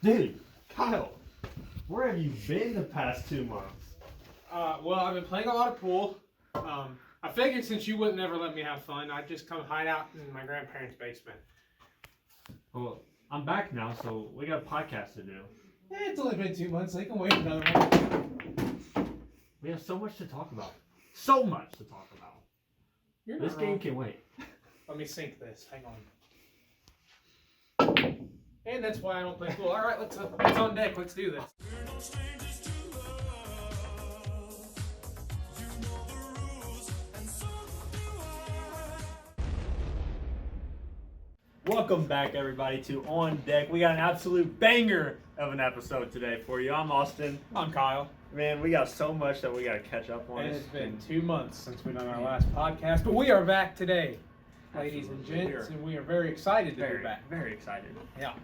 Dude, Kyle, where have you been the past 2 months? Well, I've been playing a lot of pool. I figured since you wouldn't never let me have fun, I'd just come hide out in my grandparents' basement. Well, I'm back now, so we got a podcast to do. It's only been 2 months, so you can wait another one. We have so much to talk about. So much to talk about. You're This not game wrong. can wait. Let me sync this. Hang on. And that's why I don't play pool. All right, let's on deck. Let's do this. Welcome back, everybody, to On Deck. We got an absolute banger of an episode today for you. I'm Austin. I'm Kyle. Man, we got so much that we got to catch up on. And it's been 2 months since we done our last podcast, but we are back today, ladies and gents, and we are very excited to be back. Very excited. Yeah.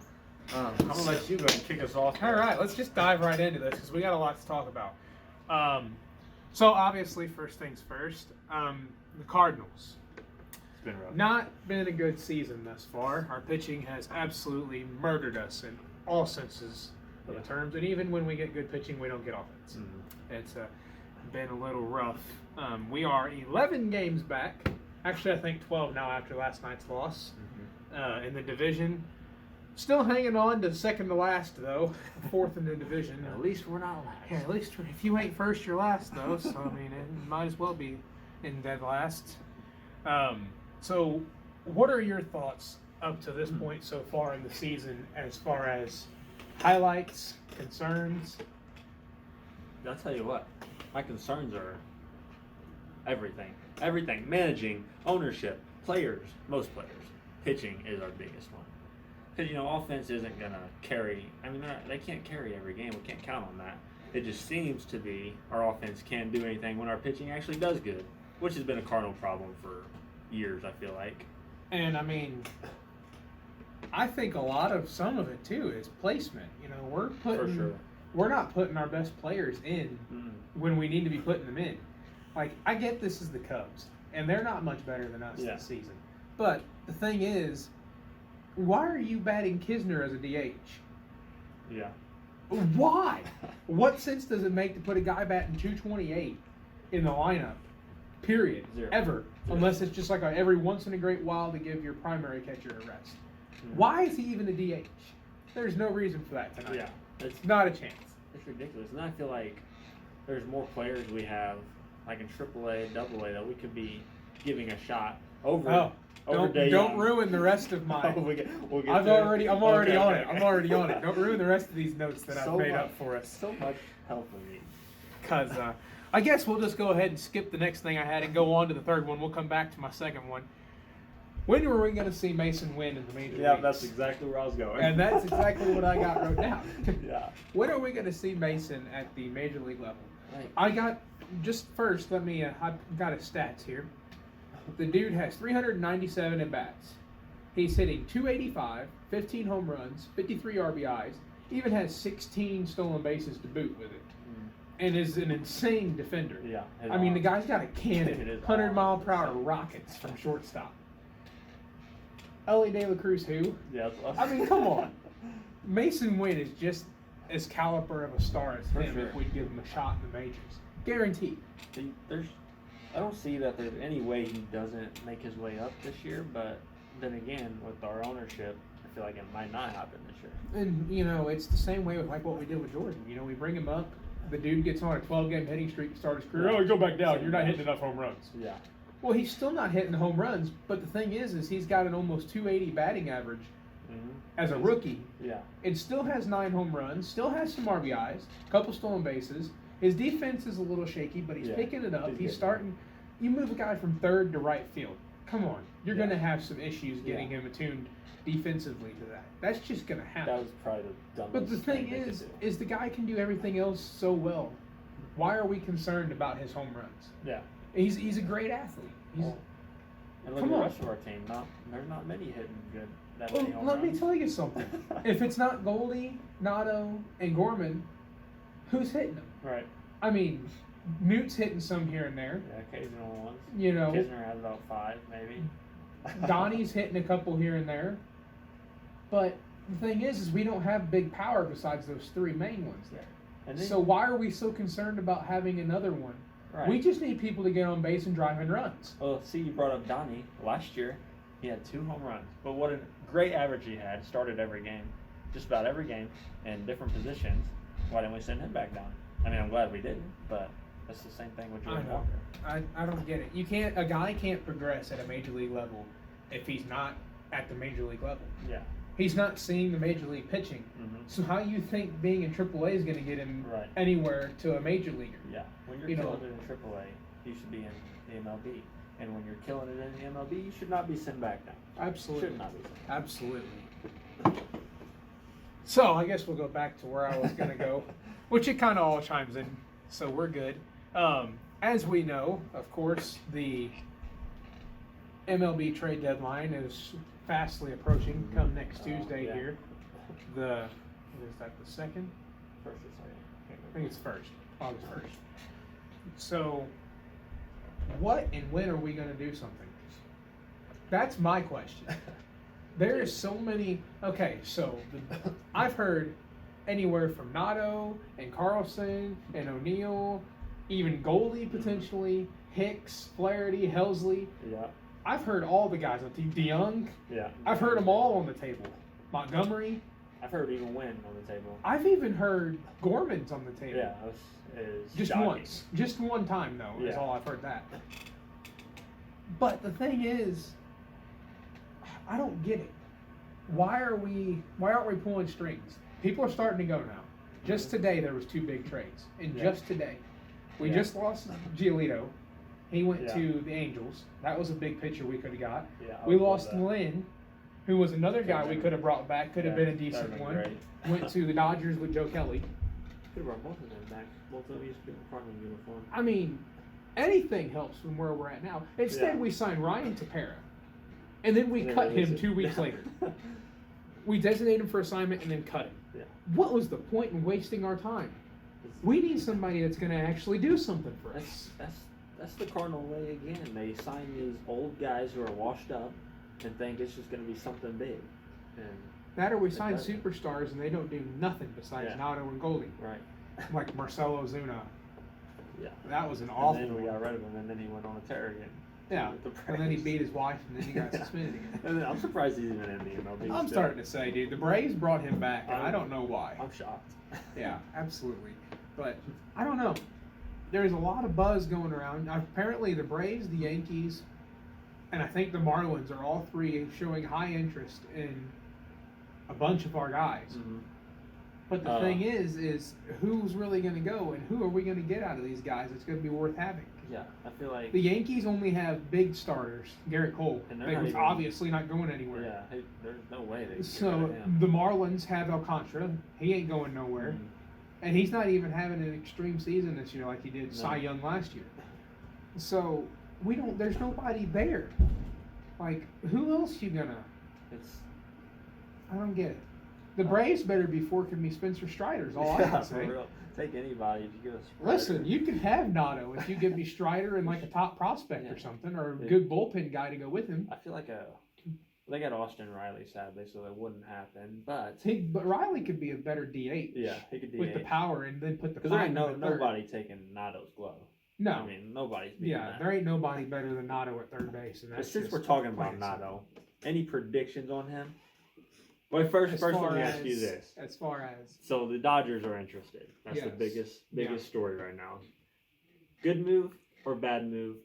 I'm going to let you go and kick us off. All right, let's just dive right into this because we got a lot to talk about. So obviously, first things first, the Cardinals. It's been rough. Not been a good season thus far. Our pitching has absolutely murdered us in all senses of the terms, and even when we get good pitching, we don't get offense. Mm-hmm. It's been a little rough. We are 11 games back. Actually, I think 12 now after last night's loss in the division. Still hanging on to second to last, though. Fourth in the division. At least we're not last. Yeah, at least if you ain't first, you're last, though. So, I mean, it might as well be in dead last. So, what are your thoughts up to this point so far in the season as far as highlights, concerns? I'll tell you what, my concerns are everything. Everything. Managing, ownership, players, most players. Pitching is our biggest one. Because, offense isn't going to carry. I mean, they can't carry every game. We can't count on that. It just seems to be our offense can't do anything when our pitching actually does good, which has been a Cardinal problem for years, I feel like. And, I mean, I think some of it, too, is placement. We're not putting our best players in when we need to be putting them in. Like, I get this is the Cubs, and they're not much better than us this season. But the thing is, why are you batting Kisner as a DH? Yeah. Why? What sense does it make to put a guy batting 228 in the lineup? Period. Zero. Ever. Zero. Unless it's just like every once in a great while to give your primary catcher a rest. Why is he even a DH? There's no reason for that tonight. Yeah. It's not a chance. It's ridiculous. And I feel like there's more players we have, like in AAA, AA, that we could be giving a shot over. Don't ruin the rest of my. we'll get I'm there. already on it. I'm already on it. Don't ruin the rest of these notes that I've made up for us. So much help we need. Because I guess we'll just go ahead and skip the next thing I had and go on to the third one. We'll come back to my second one. When were we going to see Mason win in the major leagues? Yeah, that's exactly where I was going. And that's exactly what I got wrote down. Yeah. When are we going to see Mason at the major league level? Right. I've got a stats here. The dude has 397 at bats. He's hitting 285, 15 home runs, 53 RBIs, even has 16 stolen bases to boot with it, and is an insane defender. Yeah. I mean, the guy's got a cannon, It is 100-mile-per-hour rockets from shortstop. Ellie De La Cruz, who? Yeah. I mean, come on. Mason Wynn is just as caliber of a star as him sure. if we'd give him a shot in the majors. Guaranteed. I don't see that there's any way he doesn't make his way up this year, but then again, with our ownership, I feel like it might not happen this year. And, it's the same way with like what we did with Jordan. We bring him up, the dude gets on a 12-game hitting streak to start his career. Yeah. Oh, go back down. You're not hitting enough home runs. Yeah. Well, he's still not hitting the home runs, but the thing is he's got an almost 280 batting average as a rookie. Yeah. And still has 9 home runs, still has some RBIs, a couple stolen bases. His defense is a little shaky, but he's picking it up. He's starting. You move a guy from third to right field. Come on. You're going to have some issues getting him attuned defensively to that. That's just going to happen. That was probably the dumbest But the thing is the guy can do everything else so well. Why are we concerned about his home runs? Yeah. He's a great athlete. And look at the rest of our team. There's not many hitting good. Let me tell you something. If it's not Goldie, Nato, and Gorman, who's hitting them? Right. I mean, Newt's hitting some here and there. Yeah, occasional ones. Kisner has about 5, maybe. Donnie's hitting a couple here and there. But the thing is we don't have big power besides those three main ones there. And then, So why are we so concerned about having another one? right. We just need people to get on base and drive in runs. Well, see, you brought up Donnie. Last year, he had 2 home runs. But what a great average he had. Started every game. Just about every game. In different positions. Why didn't we send him back down? I mean, I'm glad we didn't. But that's the same thing with Jordan Walker. I don't get it. A guy can't progress at a major league level if he's not at the major league level. Yeah. He's not seeing the major league pitching. Mm-hmm. So how you think being in AAA is going to get him Right. anywhere to a major leaguer? Yeah. When you're killing it in AAA, you should be in the MLB. And when you're killing it in the MLB, you should not be sent back down. Absolutely. Should not be sent. Absolutely. So I guess we'll go back to where I was going to go, which it kind of all chimes in. So we're good. As we know, of course, the MLB trade deadline is fastly approaching. Come next Tuesday yeah. here. What is that, the 2nd? First or second? I think it's 1st, August 1st. So, what and when are we going to do something? That's my question. There is so many. Okay, so I've heard anywhere from Nato and Carlson and O'Neill, even Goldie potentially, Hicks, Flaherty, Helsley. Yeah. I've heard all the guys on the team. DeYoung. Yeah. I've heard them all on the table. Montgomery. I've heard even Win on the table. I've even heard Gorman's on the table. Yeah, it's Just shocking. once. Just one time, though, is Yeah. all I've heard that. But the thing is, I don't get it. Why aren't we pulling strings? People are starting to go now. Just today, there was 2 big trades. And Yeah. just today. We Yeah. just lost Giolito. He went Yeah. to the Angels. That was a big pitcher we could have got. Yeah, I We would love lost that. Lynn, who was another guy Could've we been- could have brought back. Could have Yeah, been a that'd decent been one. great. Went to the Dodgers with Joe Kelly. Could have brought both of them back. Both of them used to be in the Cardinal uniform. I mean, anything helps from where we're at now. Instead, Yeah. we signed Ryan Tepera, and then we And then cut release him it. 2 weeks Yeah. later. We designate him for assignment and then cut him. Yeah. What was the point in wasting our time? We need somebody that's going to actually do something for us. That's the Cardinal way again. They sign these old guys who are washed up and think it's just going to be something big. And That or we it sign doesn't. superstars and they don't do nothing besides Yeah. Nato and Goldie. Right. Like Marcelo Zuna. Yeah. That was an awful And then we one. got rid of him, and then he went on a tear again. Yeah, with the and then he Braves. beat his wife and then he got Yeah. suspended again. And then I'm surprised he's even in the MLB. I'm still. starting to say, dude, the Braves brought him back, and I don't know why. I'm shocked. Yeah, absolutely. But I don't know. There's a lot of buzz going around. Apparently, the Braves, the Yankees, and I think the Marlins are all 3 showing high interest in a bunch of our guys. Mhm. But the thing is who's really going to go, and who are we going to get out of these guys that's going to be worth having? Yeah, I feel like. The Yankees only have big starters. Garrett Cole, And they're not who's even- obviously not going anywhere. Yeah, there's no way they. So the Marlins have Alcantara. He ain't going nowhere. Mhm. And he's not even having an extreme season this year like he did Cy Young last year. So there's nobody there. Like, who else you gonna? I don't get it. The Braves better be forking me Spencer Strider's all I Yeah, can for say. real. Take anybody to give us. Listen, you can have Nato if you give me Strider and like a top prospect or something, or a good bullpen guy to go with him. I feel like they got Austin Riley sadly, so that wouldn't happen. But But Riley could be a better DH. yeah, he could DH. With the power and then put the because there ain't five in the third. nobody taking Nato's glove. No. I mean nobody's beating Yeah, that. there ain't nobody better than Nato at third base, and But that's since just we're talking plain about and Nato, any predictions on him? Well, first As let far me ask as- you this. As far as So the Dodgers are interested. That's the Yes. biggest story right now. Good move or bad move,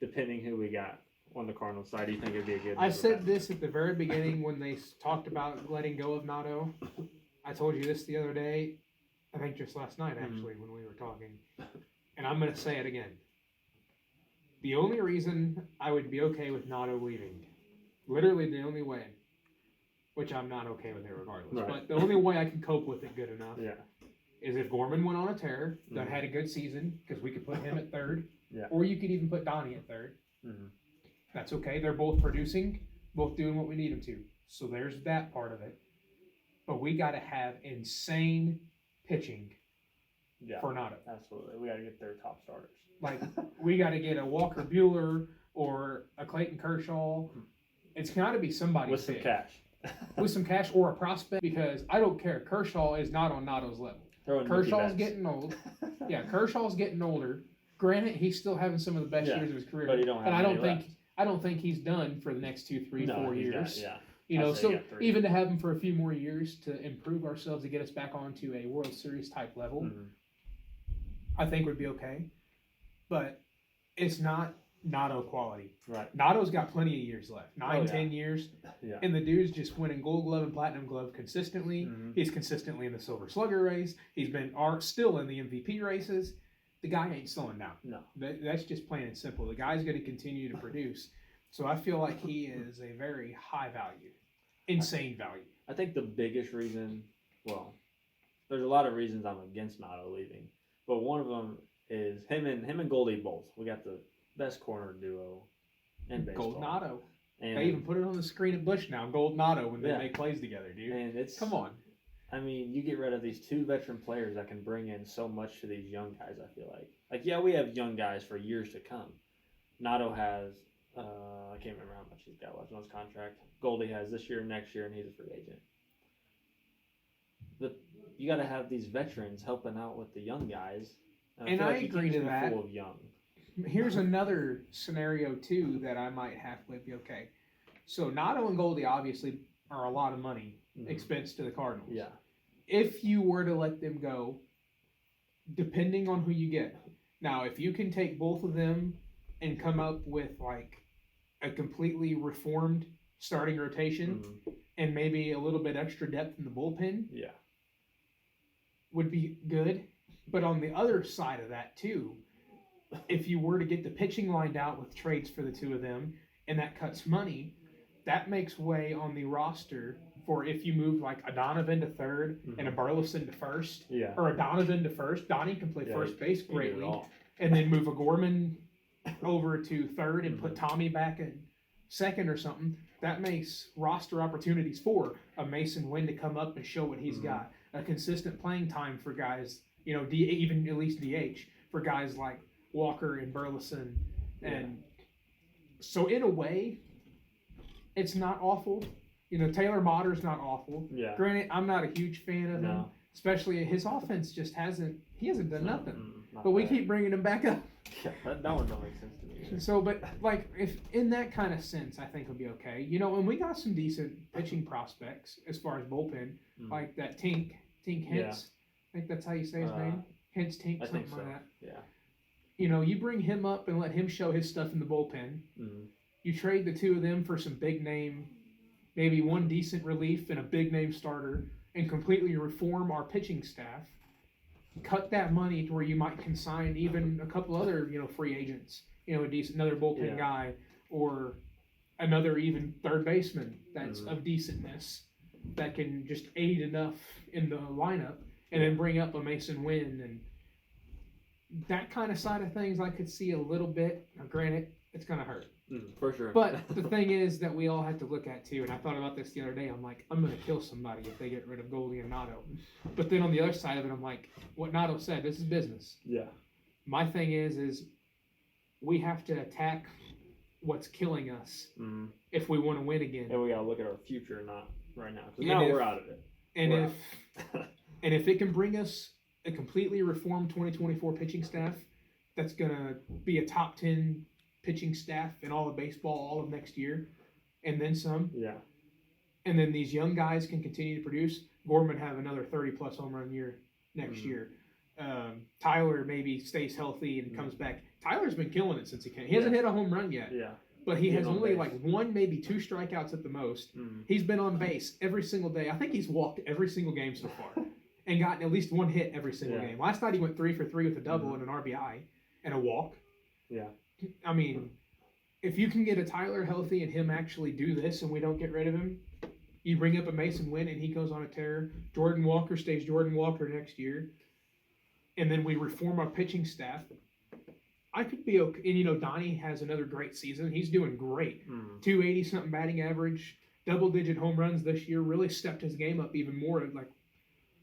depending who we got on the Cardinals side. Do you think it'd be a good move? I or said bad? this at the very beginning when they talked about letting go of Nato. I told you this the other day. I think just last night actually when we were talking, and I'm going to say it again. The only reason I would be okay with Nato leaving, literally the only way, which I'm not okay with it regardless, Right. but the only way I can cope with it good enough Yeah. is if Gorman went on a tear, that Mhm. had a good season, because we could put him at third, Yeah. or you could even put Donnie at third. Mhm. That's okay. They're both producing, both doing what we need them to. So there's that part of it. But we got to have insane pitching Yeah. for Nato. Absolutely. We got to get their top starters. Like, we got to get a Walker Buehler or a Clayton Kershaw. It's got to be somebody With some big. cash. with some cash or a prospect, because I don't care. Kershaw is not on Notto's level. Kershaw's getting old. Yeah, Kershaw's getting older. Granted, he's still having some of the best years of his career, but he don't have and left. I don't think he's done for the next 2, 3, 4 years. Yeah. You know, so even to have him for a few more years to improve ourselves to get us back onto a World Series type level, I think would be okay. But it's not Notto quality. Right. Notto's got plenty of years left. 10 years. Yeah. And the dude's just winning Gold Glove and Platinum Glove consistently. He's consistently in the Silver Slugger race. He's been still in the MVP races. The guy ain't slowing down. No. That's just plain and simple. The guy's going to continue to produce. So I feel like he is a very high value, insane value. I think the biggest reason, well, there's a lot of reasons I'm against Notto leaving, but one of them is him and Goldie both. We got the best corner duo in baseball. Gold Notto. And they even put it on the screen at Busch now, Gold Notto, when they make plays together, dude. And come on. I mean, you get rid of these two veteran players that can bring in so much to these young guys, I feel like. Like, yeah, we have young guys for years to come. Notto has, I can't remember how much he's got left on his contract. Goldie has this year, next year, and he's a free agent. You got to have these veterans helping out with the young guys. And I agree to that. Full of young. Here's another scenario, too, that I might halfway be okay. So, Notto and Goldie obviously are a lot of money expense to the Cardinals. Yeah. If you were to let them go, depending on who you get. Now, if you can take both of them and come up with like a completely reformed starting rotation and maybe a little bit extra depth in the bullpen, would be good. But on the other side of that too, if you were to get the pitching lined out with trades for the two of them, and that cuts money, that makes way on the roster for if you move like a Donovan to third and a Burleson to first, or a Donovan to first. Donnie can play first base greatly, and then move a Gorman over to third and put Tommy back in second or something. That makes roster opportunities for a Mason Wynn to come up and show what he's got. A consistent playing time for guys, you know, even at least DH for guys like Walker and Burleson. And so in a way, it's not awful. You know, Taylor Motter's not awful. Yeah. Granted, I'm not a huge fan of him. Especially his offense just hasn't done nothing. But we keep bringing him back up. Yeah, that one don't make sense to me either. So, but like, if in that kind of sense, I think it'll be okay. You know, and we got some decent pitching prospects as far as bullpen, like that Tink Hintz. I think that's how you say his name. Hintz Tink, something like that. Yeah. You know, you bring him up and let him show his stuff in the bullpen. You trade the two of them for some big name, maybe one decent relief and a big name starter, and completely reform our pitching staff. Cut that money to where you might consign even a couple other, you know, free agents. You know, another bullpen guy, or another even third baseman that's of decentness that can just aid enough in the lineup, and then bring up a Mason Wynn, and that kind of side of things I could see a little bit. Now, granted, it's gonna hurt. For sure. But the thing is that we all have to look at too, and I thought about this the other day. I'm like, I'm gonna kill somebody if they get rid of Goldie and Notto. But then on the other side of it, I'm like, what Notto said, this is business. Yeah. My thing is we have to attack what's killing us if we want to win again. And we gotta look at our future, not right now, because now we're out of it. And if it can bring us a completely reformed 2024 pitching staff that's gonna be a top 10 pitching staff in all of baseball all of next year, and then some. Yeah. And then these young guys can continue to produce. Gorman have another 30-plus home run year next year. Tyler maybe stays healthy and comes back. Tyler's been killing it since he came. He hasn't hit a home run yet. Yeah. But he has only like one, maybe two strikeouts at the most. He's been on base every single day. I think he's walked every single game so far and gotten at least one hit every single game. Last night he went 3 for 3 with a double and an RBI and a walk. Yeah. I mean, if you can get a Tyler healthy and him actually do this and we don't get rid of him, you bring up a Mason Wynn and he goes on a tear. Jordan Walker stays Jordan Walker next year. And then we reform our pitching staff. I could be okay. And, you know, Donnie has another great season. He's doing great. 280-something batting average, double-digit home runs this year. Really stepped his game up even more. Like,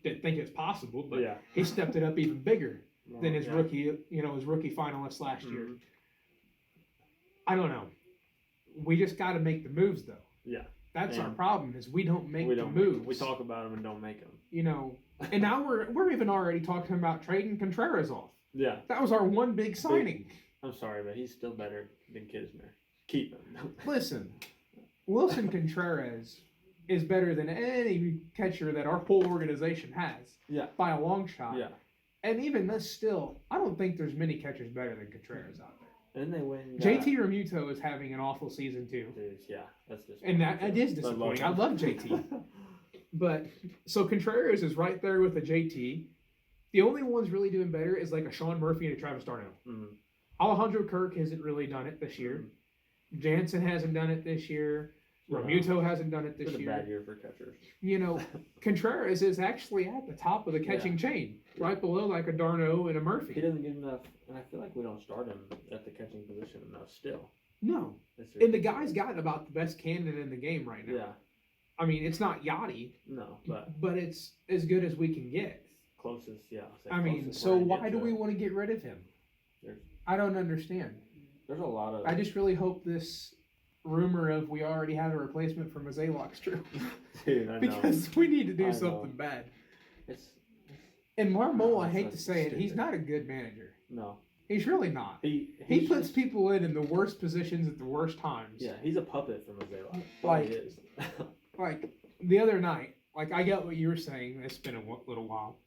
didn't think it's possible, but he stepped it up even bigger than his rookie, you know, his rookie finalist last year. I don't know. We just got to make the moves, though. Yeah. That's our problem is we don't make the moves. We talk about them and don't make them. You know, and now we're even already talking about trading Contreras off. Yeah. That was our one big signing. I'm sorry, but he's still better than Kisner. Keep him. Listen, Wilson Contreras is better than any catcher that our whole organization has. Yeah. By a long shot. Yeah. And even this still, I don't think there's many catchers better than Contreras out there. And they win. JT Realmuto is having an awful season too. Yeah, that's disappointing. And that is disappointing. I love JT. But so Contreras is right there with a JT. The only ones really doing better is like a Sean Murphy and a Travis d'Arnaud. Mm-hmm. Alejandro Kirk hasn't really done it this year. Mm-hmm. Jansen hasn't done it this year. Realmuto hasn't done it this year. It's a bad year for catchers. You know, Contreras is actually at the top of the catching chain, right below like a d'Arnaud and a Murphy. He doesn't get enough, and I feel like we don't start him at the catching position enough still. No. And the guy's got about the best candidate in the game right now. Yeah. I mean, it's not Yachty. No, but it's as good as we can get. Closest, yeah. I mean, so why do we want to get rid of him? I don't understand. There's a lot of... I just really hope this rumor of we already have a replacement for Mazalok's true. Dude, I know. Because we need to do something bad. And Marmol, I hate to say it, he's not a good manager. No. He's really not. He puts people in the worst positions at the worst times. Yeah, he's a puppet for Mazalok. Like, he is. Like, the other night, like, I get what you were saying. It's been a little while.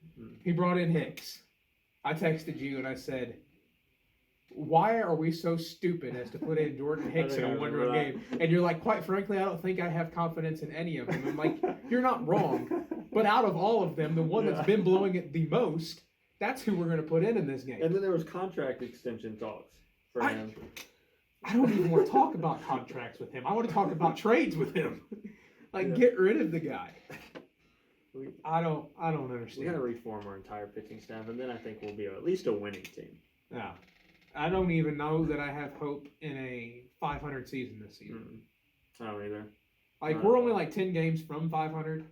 He brought in Hicks. I texted you and I said, why are we so stupid as to put in Jordan Hicks in a one-run game? And you're like, quite frankly, I don't think I have confidence in any of them. I'm like, you're not wrong. But out of all of them, the one that's been blowing it the most, that's who we're going to put in this game. And then there was contract extension talks for him. I don't even want to talk about contracts with him. I want to talk about trades with him. Like, get rid of the guy. I don't understand. We got to reform our entire pitching staff, and then I think we'll be at least a winning team. Yeah. I don't even know that I have hope in a 500 season this season. I don't either. Like, we're only like 10 games from 500,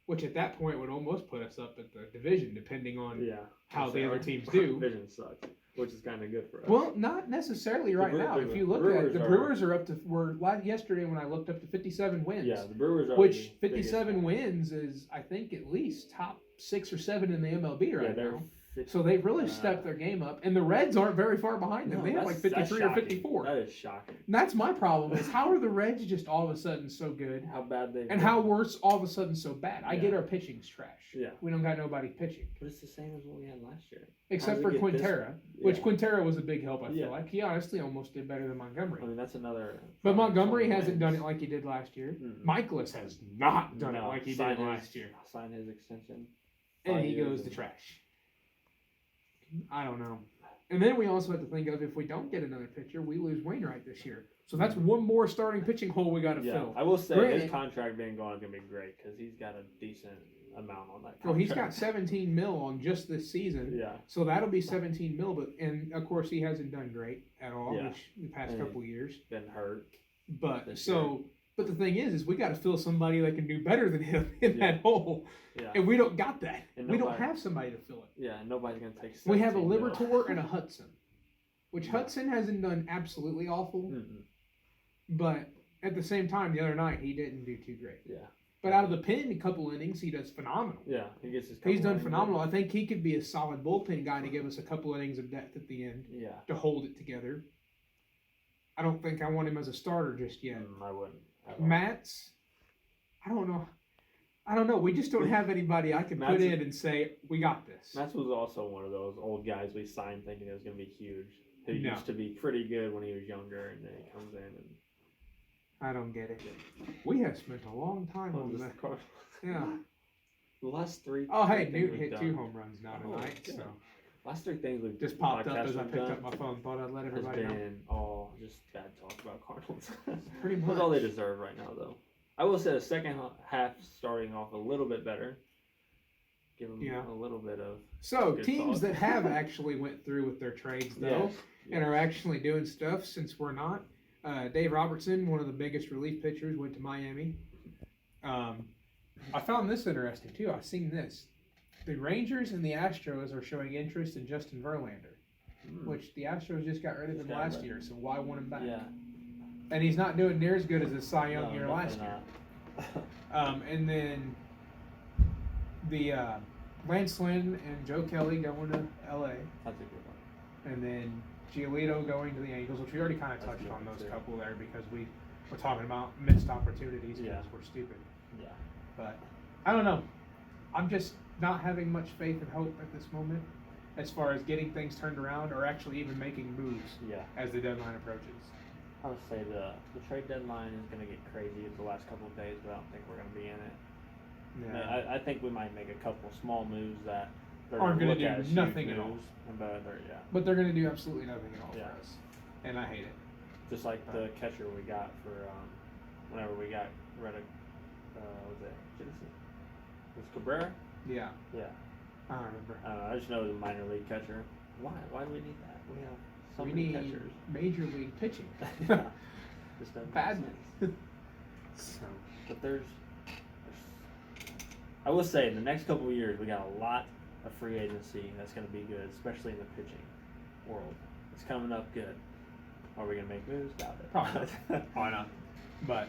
which at that point would almost put us up at the division, depending on how the other teams do. Division sucks, which is kind of good for us. Well, not necessarily right now. If you look at it, the Brewers are up to, yesterday when I looked up to 57 wins. Yeah, the Brewers are. Which 57 wins is, I think, at least top 6 or 7 in the MLB right now. So they've really stepped their game up, and the Reds aren't very far behind them. They have like 53 or 54. That is shocking. And that's my problem: is how are the Reds just all of a sudden so good? How bad they and how worse all of a sudden so bad? I get our pitching's trash. Yeah, we don't got nobody pitching. But it's the same as what we had last year, except for Quintera, which Quintera was a big help. I feel like he honestly almost did better than Montgomery. I mean, that's another. But Montgomery hasn't done it like he did last year. Michaelis has not done it like he did last year. Signed his extension, and he goes to trash. I don't know. And then we also have to think of if we don't get another pitcher, we lose Wainwright this year. So that's one more starting pitching hole we got to fill. I will say his contract being gone is going to be great because he's got a decent amount on that contract. Well, he's got 17 mil on just this season. Yeah. So that'll be 17 mil. And, of course, he hasn't done great at all the past couple of years. Been hurt. But But the thing is we got to fill somebody that can do better than him in that hole. Yeah. And we don't got that. We don't have somebody to fill it. Yeah, nobody's going to take. We have a Liberatore and a Hudson, which Hudson hasn't done absolutely awful. But at the same time, the other night, he didn't do too great. Yeah. But out of the pen, a couple innings, he does phenomenal. Yeah, he gets his. He's done phenomenal. I think he could be a solid bullpen guy to give us a couple innings of depth at the end. Yeah. To hold it together. I don't think I want him as a starter just yet. I wouldn't. Matz, I don't know. We just don't have anybody I can put in and say, we got this. Matz was also one of those old guys we signed thinking it was going to be huge. Who used to be pretty good when he was younger, and then he comes in and... I don't get it. We have spent a long time on that. Yeah. The last three... Oh, hey, Newt hit 2 home runs now tonight, so... Last 3 things we've just popped up as I picked up my phone. Thought I'd let everybody know. Has been all just bad talk about Cardinals. Pretty much. That's all they deserve right now, though. I will say the second half starting off a little bit better. Give them a little bit of. So teams that have actually went through with their trades though, and are actually doing stuff since we're not. Dave Robertson, one of the biggest relief pitchers, went to Miami. I found this interesting too. I seen this. The Rangers and the Astros are showing interest in Justin Verlander, which the Astros just got rid of him last year, so why want him back? Yeah. And he's not doing near as good as his Cy Young year last year. And then the Lance Lynn and Joe Kelly going to L.A. That's a good one. And then Giolito going to the Angels, which we already kind of That's touched good on those too. couple there because we were talking about missed opportunities because Yeah. we're stupid. Yeah. But I don't know. I'm just not having much faith and hope at this moment as far as getting things turned around or actually even making moves Yeah. as the deadline approaches. I would say the trade deadline is going to get crazy the last couple of days, but I don't think we're going to be in it. Yeah. I think we might make a couple small moves that they're Aren't going gonna to look do at as nothing huge at all. moves, but But they're going to do absolutely nothing at all Yeah. for us. And I hate it. just like the catcher we got for whenever we got rid of was it Genesis? Was it Cabrera? Yeah. Yeah. I don't remember. I don't know. I just know the minor league catcher. Why? Why do we need that? We have so We many need catchers. major league pitching. Yeah. Just doesn't make Bad. sense. So, But there's, I will say, in the next couple of years, we got a lot of free agency that's going to be good, especially in the pitching world. It's coming up good. Are we going to make moves? Doubt it. probably not. Why not? But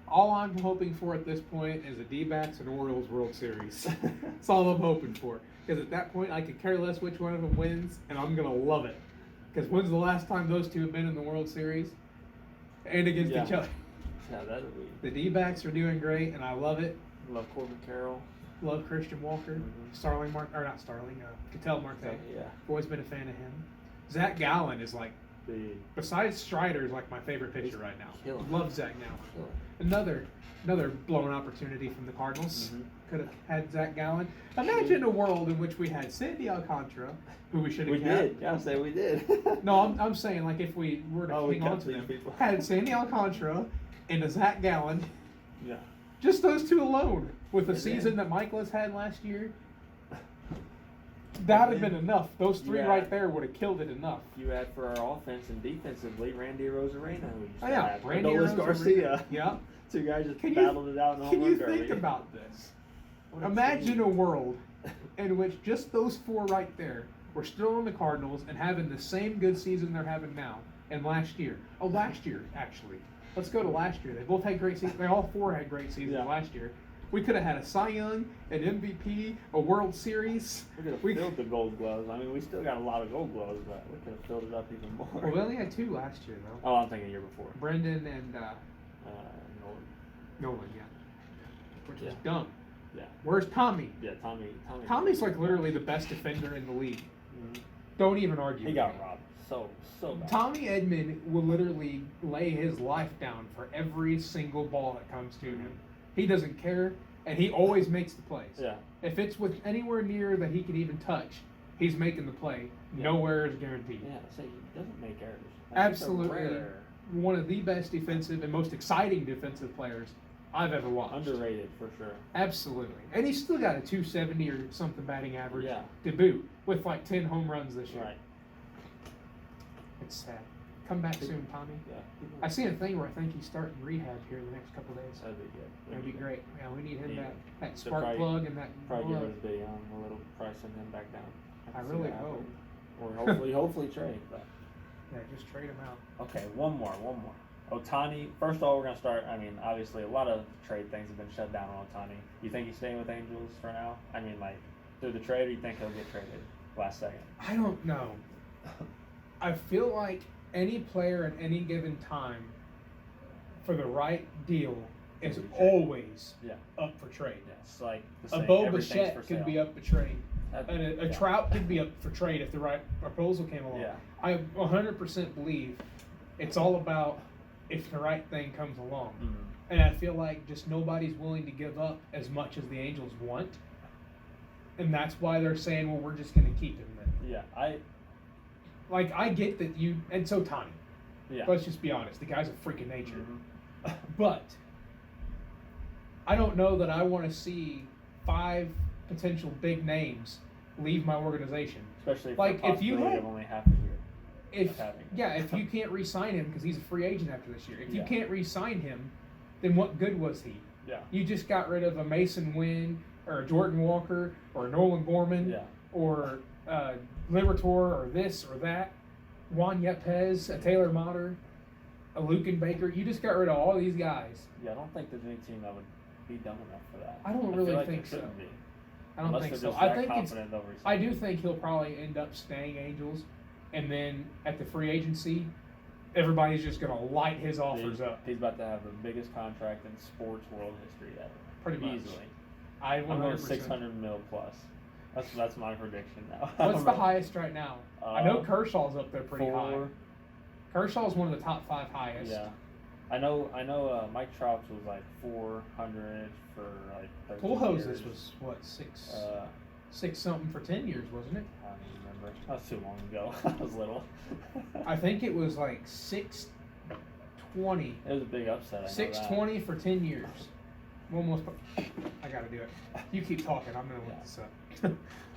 all I'm hoping for at this point is a D-backs and Orioles World Series. That's all I'm hoping for. Because at that point, I could care less which one of them wins, and I'm going to love it. Because when's the last time those two have been in the World Series? And against Yeah. each other. Yeah, that'll be. The D-backs are doing great, and I love it. Love Corbin Carroll. Love Christian Walker. Mhm. Cattell Marte. Yeah. Always been a fan of him. Zach Gallen is like, besides Strider, is like my favorite pitcher right now. Killing. Love Zach Gallen. Another blown opportunity from the Cardinals. Mhm. Could have had Zach Gallen. Imagine a world in which we had Sandy Alcantara, who we should have We kept. did. Yeah, I'll say we did. No, I'm saying like if we were to Oh, we hang on kept to these them, people. had Sandy Alcantara and a Zach Gallen, Yeah. just those two alone, with the And season then- that Michaelis had last year. That would have been enough. Those three Yeah. right there would have killed it enough. You had for our offense and defensively Randy Rosarena, who used Oh to yeah, have Randy Adolis Rosarena. Garcia. Yeah. Two guys just Can you- battled it out in the Can home you run think derby. about this? What a Imagine team. a world in which just those four right there were still on the Cardinals and having the same good season they're having now and last year. Oh, last year, actually. Let's go to last year. They both had great seasons. They all four had great seasons Yeah. last year. We could have had a Cy Young, an MVP, a World Series. We could have filled the Gold Gloves. I mean, we still got a lot of Gold Gloves, but we could have filled it up even more. Well, we only had two last year, though. Oh, I'm thinking year before. Brendan and Nolan. Nolan, yeah. Which is Yeah. dumb. Yeah. Where's Tommy? Yeah, Tommy. Tommy's like literally the best defender in the league. Mhm. Don't even argue. He with got me. robbed. So bad. Tommy Edmond will literally lay his life down for every single ball that comes to him. He doesn't care, and he always makes the plays. Yeah. If it's with anywhere near that he can even touch, he's making the play. Yeah. Nowhere is guaranteed. Yeah, so he doesn't make errors. That's just a Absolutely, rare- one of the best defensive and most exciting defensive players I've ever watched. Underrated for sure. Absolutely, and he's still got a 270 or something batting average Yeah. to boot with like 10 home runs this year. Right. It's sad. Come back soon, Tommy. Yeah. I seen a thing where I think he's starting rehab here the next couple of days. That'd be good. That'd be great. Yeah, we need him Yeah. that So spark probably- plug and that Probably give glove. us video on a little price and him back down. I can see really that hope. happen. Or hopefully trade. But Yeah, just trade him out. okay, one more. Otani. First of all, we're gonna start. I mean, obviously, a lot of trade things have been shut down on Otani. You think he's staying with Angels for now? I mean, like through the trade, or you think he'll get traded last second? I don't know. I feel like any player at any given time, for the right deal, is Can be traded. always Yeah. up for trade. Yeah. It's like the A saying, Bo everything's Bichette for could sale. be up for trade. That'd And be- a yeah. Trout could be up for trade if the right proposal came along. Yeah. I 100% believe it's all about if the right thing comes along. Mhm. And I feel like just nobody's willing to give up as much as the Angels want. And that's why they're saying, well, we're just going to keep him then. Yeah. I get that you, and so Tony. Yeah. Let's just be honest. The guy's a freak of nature. Mhm. But I don't know that I want to see 5 potential big names leave my organization. Especially for Like, the if you possibility had- of only half a year. If having it. yeah, if you can't re-sign him because he's a free agent after this year, if you Yeah. can't re-sign him, then what good was he? Yeah. You just got rid of a Mason Wynn or a Jordan Walker or a Nolan Gorman Yeah. or Libertor or this or that, Juan Yepes, a Taylor Motter. a Luke and Baker. You just got rid of all these guys. Yeah, I don't think there's any team that would be dumb enough for that. I don't really think so. Be. I don't think so. I do think he'll probably end up staying Angels, and then at the free agency, everybody's just gonna light his offers up. He's about to have the biggest contract in sports world history ever. Pretty much. Easily. I'm going 600 mil plus. That's my prediction now. What's the highest right now? I know Kershaw's up there pretty high. Kershaw's one of the top 5 highest. Yeah. I know. Mike Trout's was like 400 for like 13 Pujols years. was what, six something for 10 years, wasn't it? I don't even remember. That was too long ago. I was little. I think it was like 620. It was a big upset. 620 for 10 years. Almost. I gotta do it. You keep talking. I'm gonna look this up.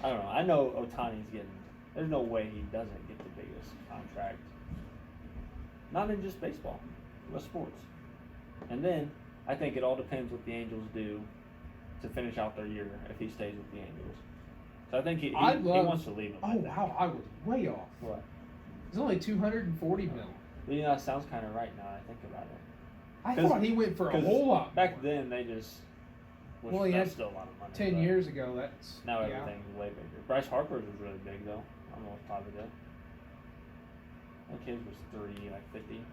I don't know. I know Ohtani's getting. There's no way he doesn't get the biggest contract. Not in just baseball, but sports. And then I think it all depends what the Angels do to finish out their year if he stays with the Angels. So I think he wants to leave them. Oh wow, I was way off. What? It's only 240 mil. You know, that sounds kind of right now. I think about it. I thought he went for a whole lot. Back then, they just. Well, he had still a lot of money. 10 years ago. That's now everything's way bigger. Bryce Harper's was really big though. I'm almost positive. That kid was 50.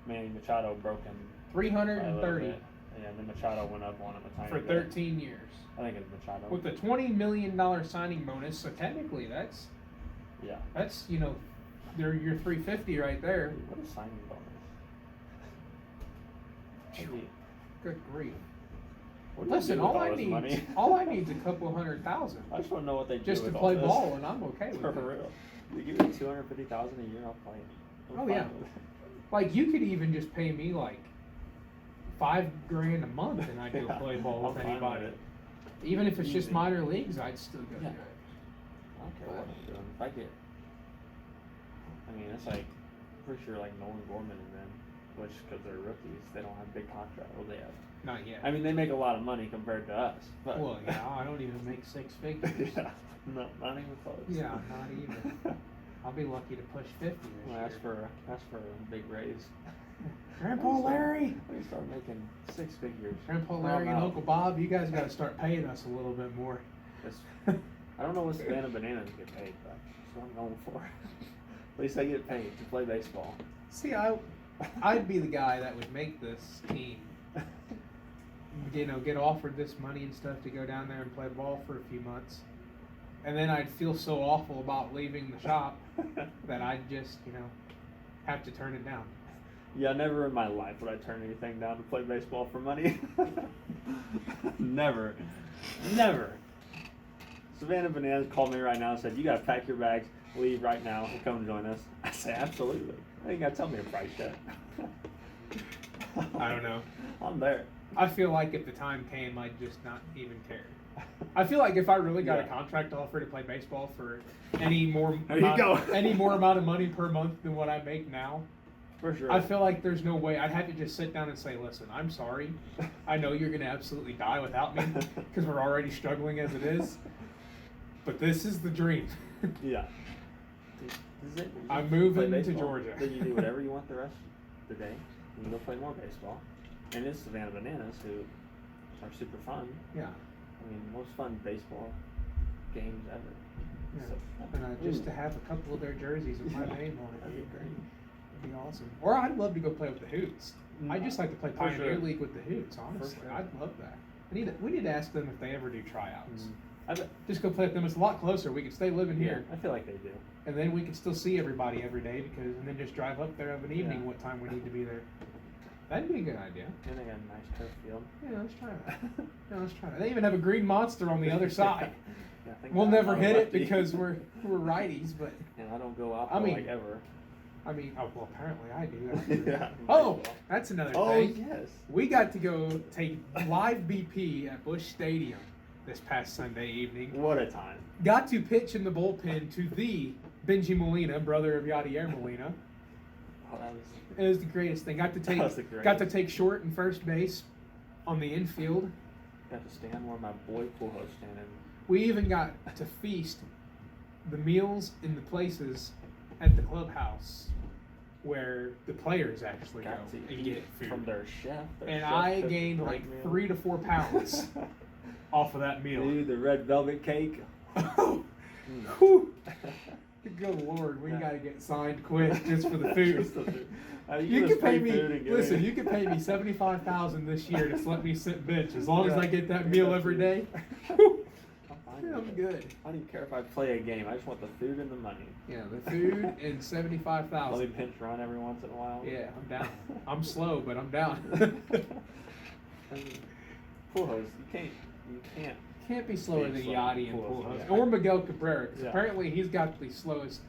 Manny Machado broke him 330. Yeah, and then Machado went up on him a tiny for 13 years. I think it's Machado. With a $20 million signing bonus, so technically that's they're your 350 right there. What a signing bonus! Good grief! Listen, all I need is a couple $100,000. I just want to know what they do just to with play all this. ball, and I'm okay with it. For real. You give me $250,000 a year, I'll play it. Oh yeah. Like you could even just pay me like $5,000 a month, and I'd go play ball with anybody. Even if it's just minor leagues, I'd still go do it. I don't care what I'm doing. If I get, it's like pretty sure like Nolan Gorman and them, which because they're rookies, they don't have big contract. Well, they have. Not yet. They make a lot of money compared to us. But. Well, yeah, I don't even make 6 figures. Yeah, no, not even close. Yeah, not even. I'll be lucky to push 50 this year. That's for a big raise. Grandpa Larry! We start making 6 figures. Grandpa Larry and Uncle Bob, you guys got to start paying us a little bit more. I don't know what Savannah Bananas get paid, but that's what I'm going for. At least I get paid to play baseball. See, I'd be the guy that would make this team. Get offered this money and stuff to go down there and play ball for a few months. And then I'd feel so awful about leaving the shop that I'd just, have to turn it down. Yeah, never in my life would I turn anything down to play baseball for money. Never. Savannah Bananas called me right now and said, "You got to pack your bags, leave right now, and come join us." I said, "Absolutely." I ain't got to tell me a price yet. I don't know. I'm there. I feel like if the time came, I'd just not even care. I feel like if I really got a contract offer to play baseball for any more amount of money per month than what I make now, for sure, I feel like there's no way. I'd have to just sit down and say, "Listen, I'm sorry. I know you're going to absolutely die without me because we're already struggling as it is. But this is the dream." Yeah. I'm moving to Georgia. Then you do whatever you want the rest of the day. You go play more baseball. And it's Savannah Bananas who are super fun. Yeah. Most fun baseball games ever. Yeah. So, and just to have a couple of their jerseys with my name on it. That'd be great. That'd be awesome. Or I'd love to go play with the Hoots. I'd just like to play Pioneer League with the Hoots, honestly. Sure. I'd love that. We need to ask them if they ever do tryouts. Just go play with them. It's a lot closer. We can stay living here. I feel like they do. And then we can still see everybody every day and then just drive up there of an evening what time we need to be there. That'd be a good idea. And they got a nice turf field. Yeah, let's try that. They even have a green monster on the other side. We'll never hit it because we're righties, but. And I they'll go out like ever. Well, apparently I do. Yeah. Oh, that's another thing. Oh, yes. We got to go take live BP at Busch Stadium this past Sunday evening. What a time. Got to pitch in the bullpen to the Benji Molina, brother of Yadier Molina. Oh, it was the greatest thing. Got to take short and first base on the infield. Got to stand where my boy Pujols standing. We even got to feast the meals in the places at the clubhouse where the players actually go Got to and eat get food. from their chef. And I gained like 3 to 4 pounds off of that meal. Dude, the red velvet cake. Whew. Good Lord, we gotta get signed quick just for the food. You can pay me. Listen, you can pay me $75,000 this year to let me sit bench as long as I get that meal every day. I'm good. I don't even care if I play a game. I just want the food and the money. Yeah, the food and $75,000. Let me pinch run every once in a while. Yeah, I'm down. I'm slow, but I'm down. I mean, pool hose, you can't be slower than Yachty and pool hose. Yeah. Or Miguel Cabrera, because Yeah. apparently he's got the slowest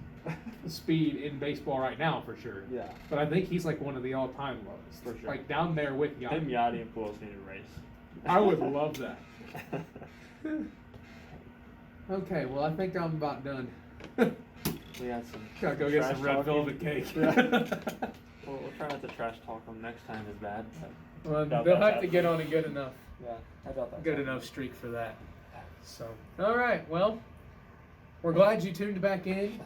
speed in baseball right now for sure. Yeah. But I think he's like one of the all-time lowest. For sure. Like down there with Yachty. Him, Yachty, and Pools need a race. I would love that. Okay, well I think I'm about done. We had some. Gotta go get trash some red talking. velvet cake. Yeah. We'll try not to trash talk them next time as bad. But Well, doubt they'll that's have to get happening. on a good enough. Yeah, I doubt that. Good enough streak for that. So, all right. Well, we're glad you tuned back in.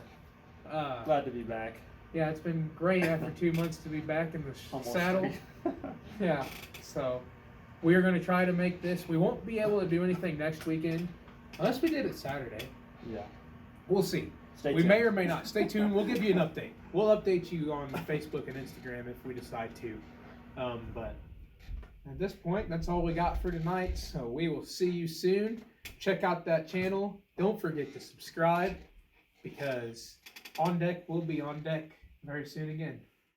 Glad to be back. Yeah, it's been great after 2 months to be back in the Almost saddle. 3. Yeah. So, we are going to try to make this. We won't be able to do anything next weekend unless we did it Saturday. Yeah. We'll see. Stay We tuned. may or may not. Stay tuned. We'll give you an update. We'll update you on Facebook and Instagram if we decide to. But at this point, that's all we got for tonight. So we will see you soon. Check out that channel. Don't forget to subscribe because On Deck will be on deck very soon again.